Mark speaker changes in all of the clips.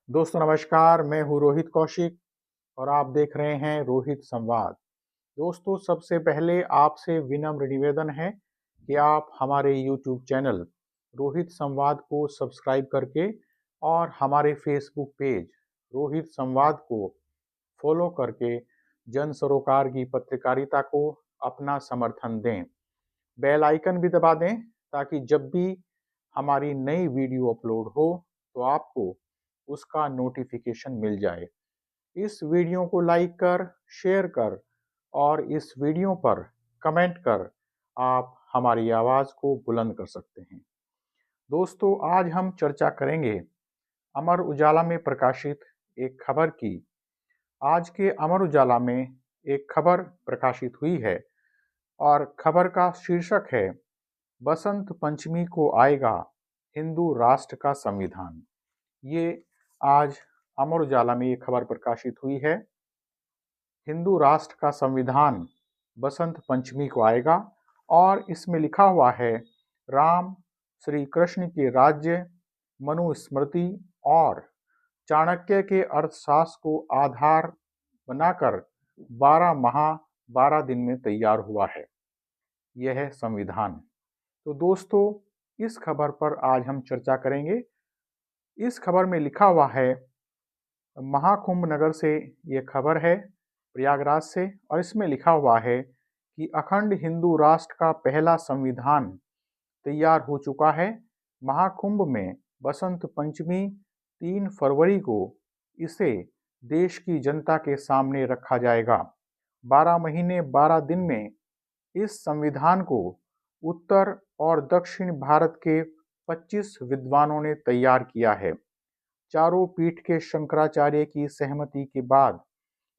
Speaker 1: दोस्तों नमस्कार, मैं हूँ रोहित कौशिक और आप देख रहे हैं रोहित संवाद। दोस्तों सबसे पहले आपसे विनम्र निवेदन है कि आप हमारे YouTube चैनल रोहित संवाद को सब्सक्राइब करके और हमारे फेसबुक पेज रोहित संवाद को फॉलो करके जन सरोकार की पत्रकारिता को अपना समर्थन दें। बेल आइकन भी दबा दें ताकि जब भी हमारी नई वीडियो अपलोड हो तो आपको उसका नोटिफिकेशन मिल जाए। इस वीडियो को लाइक कर, शेयर कर और इस वीडियो पर कमेंट कर आप हमारी आवाज़ को बुलंद कर सकते हैं। दोस्तों आज हम चर्चा करेंगे अमर उजाला में प्रकाशित एक खबर की। आज के अमर उजाला में एक खबर प्रकाशित हुई है और खबर का शीर्षक है बसंत पंचमी को आएगा हिंदू राष्ट्र का संविधान। ये आज अमर उजाला में ये खबर प्रकाशित हुई है। हिंदू राष्ट्र का संविधान बसंत पंचमी को आएगा और इसमें लिखा हुआ है राम, श्री कृष्ण के राज्य, मनुस्मृति और चाणक्य के अर्थशास्त्र को आधार बनाकर 12 माह 12 दिन में तैयार हुआ है। यह है संविधान। तो दोस्तों इस खबर पर आज हम चर्चा करेंगे। इस खबर में लिखा हुआ है, महाकुंभ नगर से ये खबर है, प्रयागराज से, और इसमें लिखा हुआ है कि अखंड हिंदू राष्ट्र का पहला संविधान तैयार हो चुका है। महाकुंभ में बसंत पंचमी 3 फरवरी को इसे देश की जनता के सामने रखा जाएगा। 12 महीने 12 दिन में इस संविधान को उत्तर और दक्षिण भारत के 25 विद्वानों ने तैयार किया है। चारों पीठ के शंकराचार्य की सहमति के बाद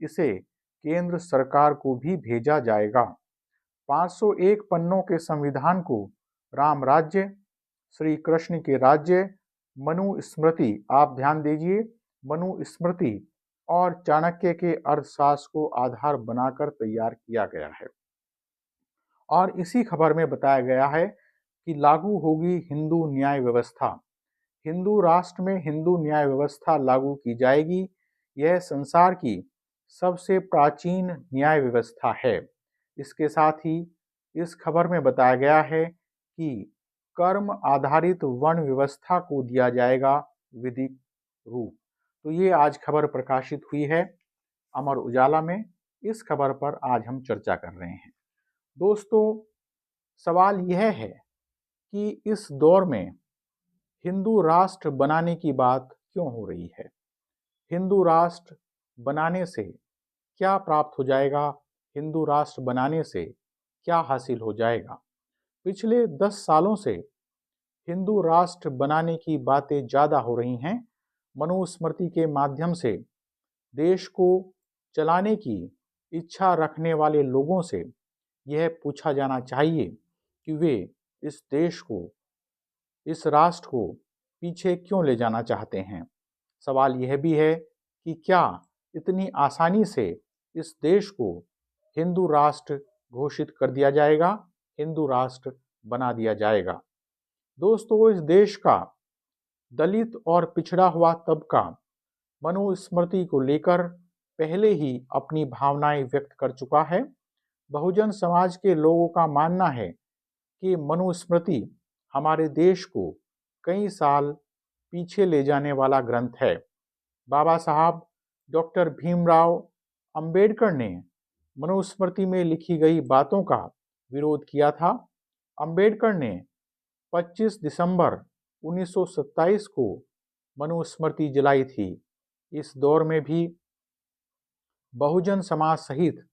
Speaker 1: इसे केंद्र सरकार को भी भेजा जाएगा। 501 पन्नों के संविधान को राम राज्य, श्री कृष्ण के राज्य, मनुस्मृति, आप ध्यान दीजिए, मनुस्मृति और चाणक्य के अर्थशास्त्र को आधार बनाकर तैयार किया गया है। और इसी खबर में बताया गया है कि लागू होगी हिंदू न्याय व्यवस्था। हिंदू राष्ट्र में हिंदू न्याय व्यवस्था लागू की जाएगी। यह संसार की सबसे प्राचीन न्याय व्यवस्था है। इसके साथ ही इस खबर में बताया गया है कि कर्म आधारित वर्ण व्यवस्था को दिया जाएगा विधिक रूप। तो ये आज खबर प्रकाशित हुई है अमर उजाला में। इस खबर पर आज हम चर्चा कर रहे हैं। दोस्तों सवाल यह है कि इस दौर में हिंदू राष्ट्र बनाने की बात क्यों हो रही है? हिंदू राष्ट्र बनाने से क्या प्राप्त हो जाएगा? हिंदू राष्ट्र बनाने से क्या हासिल हो जाएगा? पिछले 10 सालों से हिंदू राष्ट्र बनाने की बातें ज़्यादा हो रही हैं। मनुस्मृति के माध्यम से देश को चलाने की इच्छा रखने वाले लोगों से यह पूछा जाना चाहिए कि वे इस देश को, इस राष्ट्र को पीछे क्यों ले जाना चाहते हैं। सवाल यह भी है कि क्या इतनी आसानी से इस देश को हिंदू राष्ट्र घोषित कर दिया जाएगा, हिंदू राष्ट्र बना दिया जाएगा। दोस्तों इस देश का दलित और पिछड़ा हुआ तबका मनुस्मृति को लेकर पहले ही अपनी भावनाएं व्यक्त कर चुका है। बहुजन समाज के लोगों का मानना है कि मनुस्मृति हमारे देश को कई साल पीछे ले जाने वाला ग्रंथ है। बाबा साहब डॉक्टर भीमराव अंबेडकर ने मनुस्मृति में लिखी गई बातों का विरोध किया था। अंबेडकर ने 25 दिसंबर 1927 को मनुस्मृति जलाई थी। इस दौर में भी बहुजन समाज सहित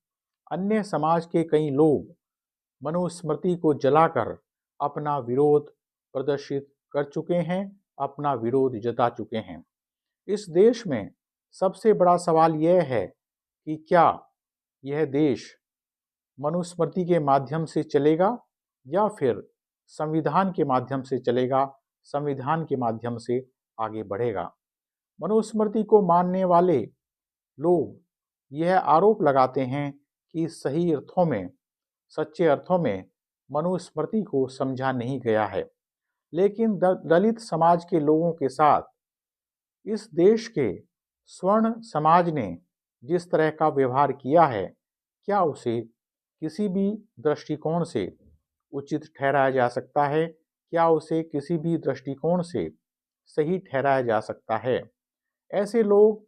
Speaker 1: अन्य समाज के कई लोग मनुस्मृति को जलाकर अपना विरोध प्रदर्शित कर चुके हैं, अपना विरोध जता चुके हैं। इस देश में सबसे बड़ा सवाल यह है कि क्या यह देश मनुस्मृति के माध्यम से चलेगा या फिर संविधान के माध्यम से चलेगा, संविधान के माध्यम से आगे बढ़ेगा। मनुस्मृति को मानने वाले लोग यह आरोप लगाते हैं कि सही अर्थों में, सच्चे अर्थों में मनुस्मृति को समझा नहीं गया है। लेकिन दलित समाज के लोगों के साथ इस देश के स्वर्ण समाज ने जिस तरह का व्यवहार किया है, क्या उसे किसी भी दृष्टिकोण से उचित ठहराया जा सकता है? क्या उसे किसी भी दृष्टिकोण से सही ठहराया जा सकता है? ऐसे लोग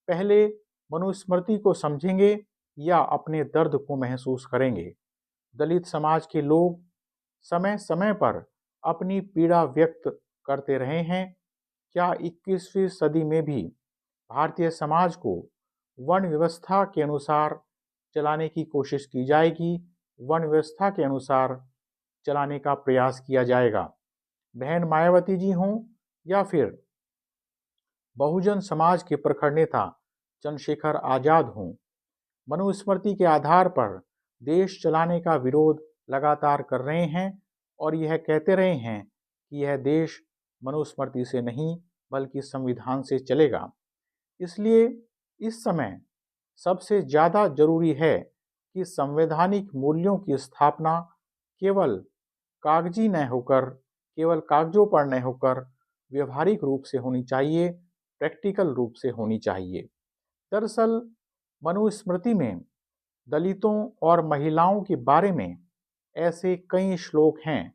Speaker 1: पहले मनुस्मृति को समझेंगे या अपने दर्द को महसूस करेंगे? दलित समाज के लोग समय समय पर अपनी पीड़ा व्यक्त करते रहे हैं। क्या 21वीं सदी में भी भारतीय समाज को वर्ण व्यवस्था के अनुसार चलाने की कोशिश की जाएगी? वर्ण व्यवस्था के अनुसार चलाने का प्रयास किया जाएगा? बहन मायावती जी हों या फिर बहुजन समाज के प्रखर नेता चंद्रशेखर आजाद हों, मनुस्मृति के आधार पर देश चलाने का विरोध लगातार कर रहे हैं और यह कहते रहे हैं कि यह देश मनुस्मृति से नहीं बल्कि संविधान से चलेगा। इसलिए इस समय सबसे ज़्यादा जरूरी है कि संवैधानिक मूल्यों की स्थापना केवल कागजी न होकर, केवल कागजों पर न होकर व्यवहारिक रूप से होनी चाहिए, प्रैक्टिकल रूप से होनी चाहिए। दरअसल मनुस्मृति में दलितों और महिलाओं के बारे में ऐसे कई श्लोक हैं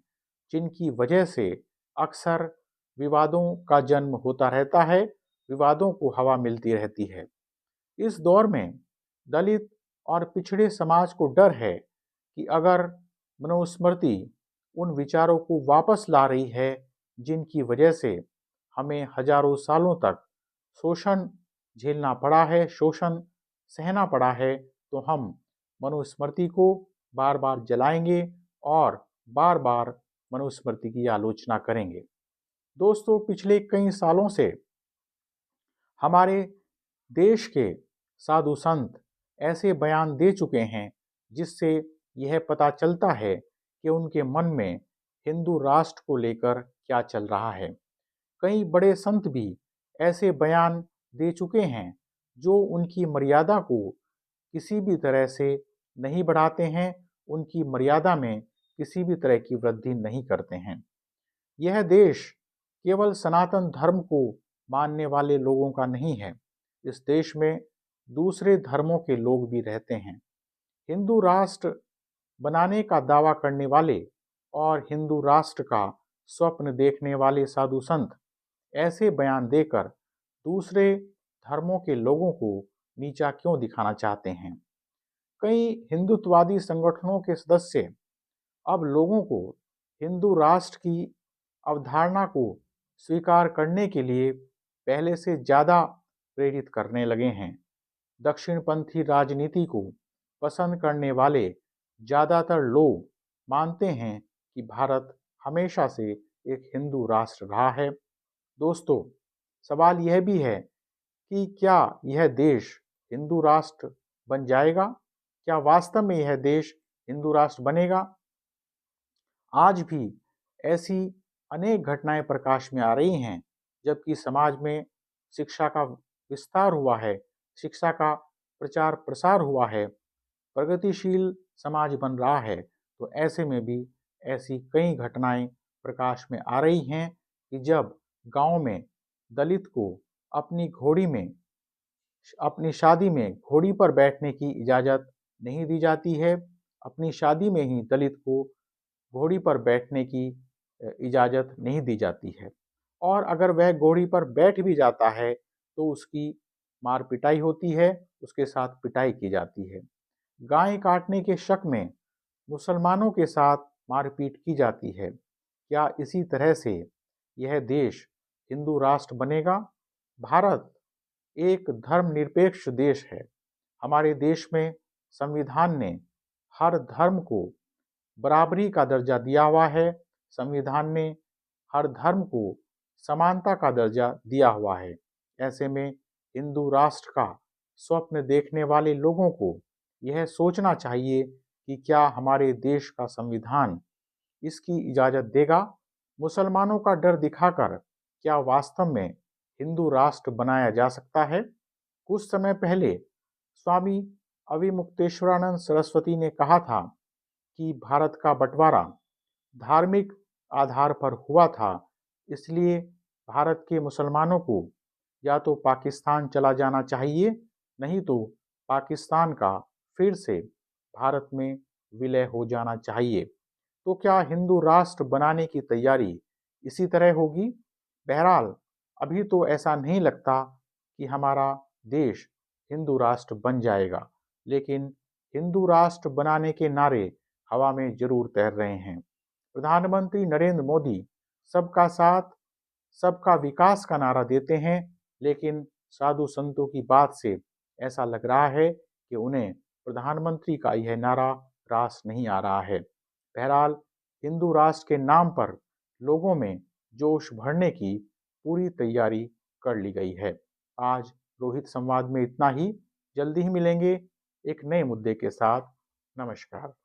Speaker 1: जिनकी वजह से अक्सर विवादों का जन्म होता रहता है, विवादों को हवा मिलती रहती है। इस दौर में दलित और पिछड़े समाज को डर है कि अगर मनुस्मृति उन विचारों को वापस ला रही है जिनकी वजह से हमें हजारों सालों तक शोषण झेलना पड़ा है, शोषण सहना पड़ा है, तो हम मनुस्मृति को बार बार जलाएंगे और बार बार मनुस्मृति की आलोचना करेंगे। दोस्तों, पिछले कई सालों से हमारे देश के साधु संत ऐसे बयान दे चुके हैं जिससे यह पता चलता है कि उनके मन में हिंदू राष्ट्र को लेकर क्या चल रहा है। कई बड़े संत भी ऐसे बयान दे चुके हैं जो उनकी मर्यादा को किसी भी तरह से नहीं बढ़ाते हैं, उनकी मर्यादा में किसी भी तरह की वृद्धि नहीं करते हैं। यह देश केवल सनातन धर्म को मानने वाले लोगों का नहीं है, इस देश में दूसरे धर्मों के लोग भी रहते हैं। हिंदू राष्ट्र बनाने का दावा करने वाले और हिंदू राष्ट्र का स्वप्न देखने वाले साधु संत ऐसे बयान देकर दूसरे धर्मों के लोगों को नीचा क्यों दिखाना चाहते हैं? कई हिंदुत्ववादी संगठनों के सदस्य अब लोगों को हिंदू राष्ट्र की अवधारणा को स्वीकार करने के लिए पहले से ज़्यादा प्रेरित करने लगे हैं। दक्षिणपंथी राजनीति को पसंद करने वाले ज़्यादातर लोग मानते हैं कि भारत हमेशा से एक हिंदू राष्ट्र रहा है। दोस्तों, सवाल यह भी है कि क्या यह देश हिंदू राष्ट्र बन जाएगा? क्या वास्तव में यह देश हिंदू राष्ट्र बनेगा? आज भी ऐसी अनेक घटनाएं प्रकाश में आ रही हैं, जबकि समाज में शिक्षा का विस्तार हुआ है, शिक्षा का प्रचार प्रसार हुआ है, प्रगतिशील समाज बन रहा है, तो ऐसे में भी ऐसी कई घटनाएं प्रकाश में आ रही हैं कि जब गांव में दलित को अपनी घोड़ी में, अपनी शादी में घोड़ी पर बैठने की इजाज़त नहीं दी जाती है, अपनी शादी में ही दलित को घोड़ी पर बैठने की इजाज़त नहीं दी जाती है, और अगर वह घोड़ी पर बैठ भी जाता है तो उसकी मार पिटाई होती है, उसके साथ पिटाई की जाती है। गाय काटने के शक में मुसलमानों के साथ मारपीट की जाती है। क्या इसी तरह से यह देश हिंदू राष्ट्र बनेगा? भारत एक धर्मनिरपेक्ष देश है। हमारे देश में संविधान ने हर धर्म को बराबरी का दर्जा दिया हुआ है। संविधान ने हर धर्म को समानता का दर्जा दिया हुआ है। ऐसे में हिंदू राष्ट्र का स्वप्न देखने वाले लोगों को यह सोचना चाहिए कि क्या हमारे देश का संविधान इसकी इजाज़त देगा? मुसलमानों का डर दिखाकर क्या वास्तव में हिंदू राष्ट्र बनाया जा सकता है? कुछ समय पहले स्वामी अविमुक्तेश्वरानंद सरस्वती ने कहा था कि भारत का बंटवारा धार्मिक आधार पर हुआ था, इसलिए भारत के मुसलमानों को या तो पाकिस्तान चला जाना चाहिए, नहीं तो पाकिस्तान का फिर से भारत में विलय हो जाना चाहिए। तो क्या हिंदू राष्ट्र बनाने की तैयारी इसी तरह होगी? बहरहाल अभी तो ऐसा नहीं लगता कि हमारा देश हिंदू राष्ट्र बन जाएगा, लेकिन हिंदू राष्ट्र बनाने के नारे हवा में जरूर तैर रहे हैं। प्रधानमंत्री नरेंद्र मोदी सबका साथ, सबका विकास का नारा देते हैं, लेकिन साधु संतों की बात से ऐसा लग रहा है कि उन्हें प्रधानमंत्री का यह नारा रास नहीं आ रहा है। बहरहाल हिंदू राष्ट्र के नाम पर लोगों में जोश भरने की पूरी तैयारी कर ली गई है। आज रोहित संवाद में इतना ही। जल्दी ही मिलेंगे एक नए मुद्दे के साथ। नमस्कार।